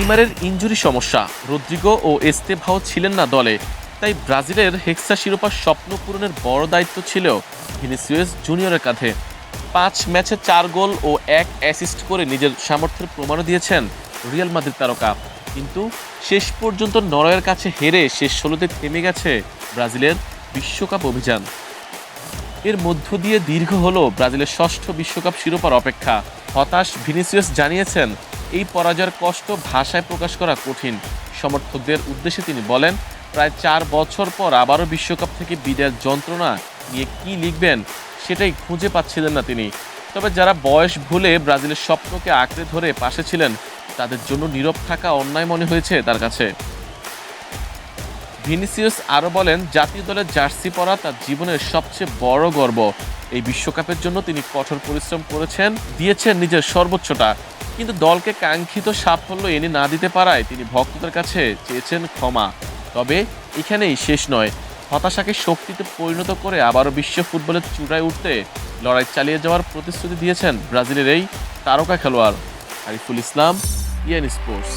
নেইমারের ইনজুরি সমস্যা, রদ্রিগো ও এস্তেভাও ছিলেন না দলে, তাই ব্রাজিলের হেক্সা শিরোপার স্বপ্ন পূরণের বড় দায়িত্ব ছিল ভিনিসিয়াস জুনিয়রের কাঁধে। 5 ম্যাচে 4 গোল ও 1 অ্যাসিস্ট করে নিজের সামর্থ্যের প্রমাণও দিয়েছেন রিয়াল মাদ্রিদ তারকা। কিন্তু শেষ পর্যন্ত নরওয়ের কাছে হেরে শেষ 16তে থেমে গেছে ব্রাজিলের বিশ্বকাপ অভিযান। এর মধ্য দিয়ে দীর্ঘ হলো ব্রাজিলের ষষ্ঠ বিশ্বকাপ শিরোপার অপেক্ষা। হতাশ ভিনিসিয়াস জানিয়েছেন, এই পরাজয়ের কষ্ট ভাষায় প্রকাশ করা কঠিন। সমর্থকদের উদ্দেশ্যে তিনি বলেন, প্রায় 4 বছর পর আবারও বিশ্বকাপ থেকে বিদায়ের যন্ত্রণা নিয়ে কী লিখবেন সেটাই খুঁজে পাচ্ছিলেন না তিনি। তবে যারা বয়স ভুলে ব্রাজিলের স্বপ্নকে আঁকড়ে ধরে পাশে ছিলেন, তাদের জন্য নীরব থাকা অন্যায় মনে হয়েছে তার কাছে। ভিনিসিয়াস আরও বলেন, জাতীয় দলের জার্সি পরা তার জীবনের সবচেয়ে বড় গর্ব। এই বিশ্বকাপের জন্য তিনি কঠোর পরিশ্রম করেছেন, দিয়েছেন নিজের সর্বোচ্চটা। কিন্তু দলকে কাঙ্ক্ষিত সাফল্য এনে না দিতে পারায় তিনি ভক্তদের কাছে চেয়েছেন ক্ষমা। তবে এখানেই শেষ নয়, হতাশাকে শক্তিতে পরিণত করে আবারও বিশ্ব ফুটবলের চূড়ায় উঠতে লড়াই চালিয়ে যাওয়ার প্রতিশ্রুতি দিয়েছেন ব্রাজিলের এই তারকা খেলোয়াড়। Ariful Islam, EN sports.